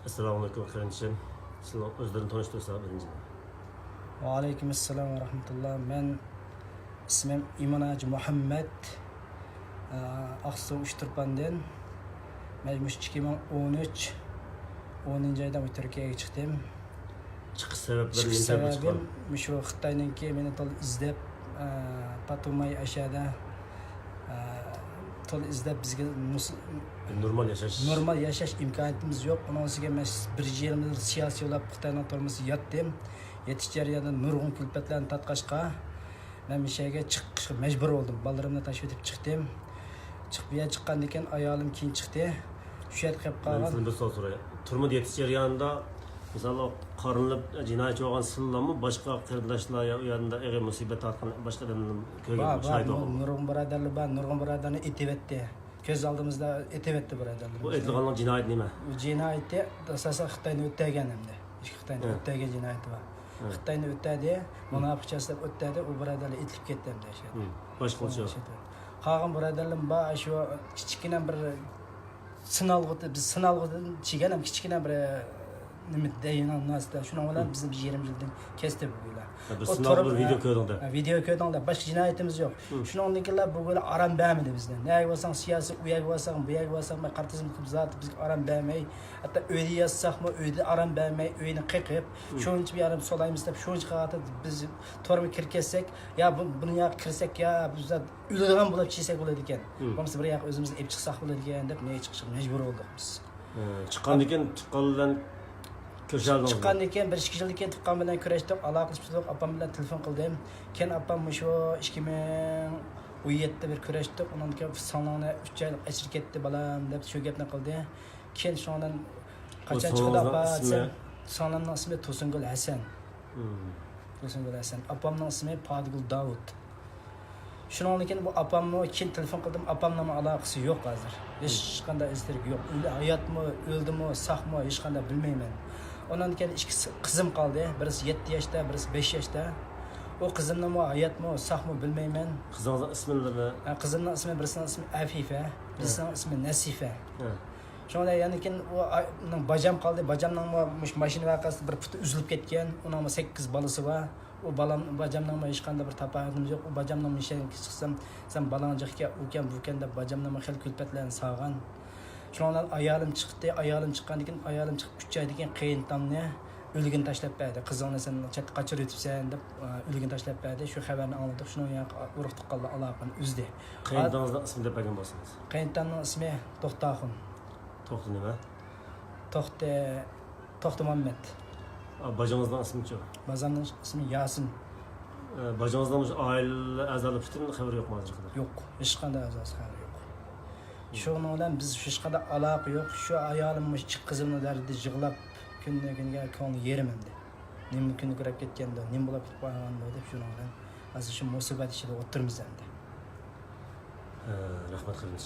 Assalamualaikum kardeşim. Sizler özlerini tanıştırırsa birinci. Aleykümselam ve rahmetullah. Ben ismim İman Hacı Muhammed. Aksu Uşturpan'dan. Ben 2013 10. aydan Türkiye'ye çıktım. Çıkış sebepleri Çıkış neden çıkan? sebebim şu Xitay'dan ki beni tol izlep Patumay aşağıda tol izlep bizge Normal yaşaş. yaşaş imkaniyetimiz yok. Onun için ben bir yıldır siyasi olarak Xitay'dan torması yattım. Yetiş jarayonida nurg'un kulfatlarni tatqashqa men bir şeyga chiqishga majbur bo'ldim. Balarimni tashib etib chiqdim. Chiqib bu yerga chiqqandan keyin ayolim keyin chiqdi. Shu yerga kelib Ben qolgan. sana bir soru sorayım. Turma yetiş jarayonida mesela qarınlab jinoyatchi bo'lgan sillarmi boshqa qarindoshlar yanında ega musibat tortgan boshqa odamlarni ko'rgan shahid bo'lgan. Nurg'un birodarlar bor, nurg'un birodarni etyapti. Ko'z oldimizda etyapti birodarlar. Bu aytilgan jinoyat nima? Bu jinoyatni asosan Xitoyni o'tgan hamda. Xitoyni o'tgan jinoyati bor. Xitoyni o'tadi, munofiqchasidan o'tadi, u birodarlar etilib ketdi hamda shu. Boshqacha. Qolgan birodarlarim bor, shu kichkina bir sinalg'idan chigan ham kichkina bir nima deyman nasda shuni bilan bizni 20 yildan kesdi bu bilan. Bir sınav bir video ko'rdingda. Video ko'rdingda boshqa jinoyatimiz yo'q. Shundan keyin bu bilan aram bermadi bizdan. Nega bo'lsang siyosiy u yerga bo'lsang, bu yerga bo'lsang, men qartizim qilib zot bizga aram bermay, hatto uyda yotsaqmi, uyda aram bermay, uyni qiqib, shuncha bir yarim solaymiz deb shuncha qatı biz tormi kirketsak, ya buni yoq kirsak ya biz ulg'an bo'lib chiqsak bo'ladi ekan. Bo'lmasa bir yoq o'zimizni ep chiqsak bo'ladi ekan deb nega chiqishga majbur bo'ldik biz. Chiqqandan keyin chiqqandan ko'rsaldingiz. Chiqqandan keyin 1-2 yildan keyin tuqqan bilan kurashdik, aloqalashdik, opam bilan telefon qildim. Keyin opam shu 2017da bir kurashdik. Undan keyin sonlarni 3 oylik achir ketdi balam deb shu gapni qildi. Keyin shundan qachon chiqdi opa? Sonlarning ismi To'singul Hasan. To'singul Hasan. Opamning ismi Podigul Davud. Shundan keyin bu opamni keyin telefon qildim. Opamning aloqasi yo'q hozir. Hech qanday iztirik yo'q. Hayotmi, o'ldimi, saqmi hech qanday bilmayman. Ondan keyin ikki qizim qoldi. Birisi 7 yoshda, birisi 5 yoshda. O qizimning hayotmi, saqmi bilmayman. Qizingizning ismi nima? Qizimning ismi birisining ismi Afifa, birisining ismi Nasifa. Shunda yana keyin uning bajam qoldi. Bajamning mashina voqeasida bir puti uzilib ketgan. Uning 8 bolasi bor. O balam bajamning hech qanday bir tapahatimiz yo'q. O bajamning mishiga chiqsam, sen balangjiqga ukan bukan deb bajamning xil kulpatlarni sog'an. Shundan ayolim chiqdi. Ayolim chiqqandan keyin ayolim chiqib 3 oydan keyin qiyintamni o'ligini tashlab berdi. Qizingni sen chetga qochirib o'tibsan deb o'ligini tashlab berdi. Shu xabarni oldik. Shuni urug' tuqqanlar aloqani uzdi. Qiyintamning ismini deb bergan bo'lsangiz. Qiyintamning ismi To'xtaxun. To'xta nima? To'xta Muhammad. Bacağınızdan ismi-chi? Bajamning ismi Yasin. Bacağınızdan oila a'zolari bilan xabar yo'q hozirga qadar. Yo'q, hech qanday azoz xabar yo'q. Shuni bilan biz hech qanday aloqa yo'q. Shu ayolim ikki qizimni dardida yig'lab kunga ko'ngli yerimindi. Nima kuni kirib ketganda, nima bo'lib ketib qolganda deb shuni bilan hozir shu musibat ichida o'tirmiz endi. Rahmat qilamiz.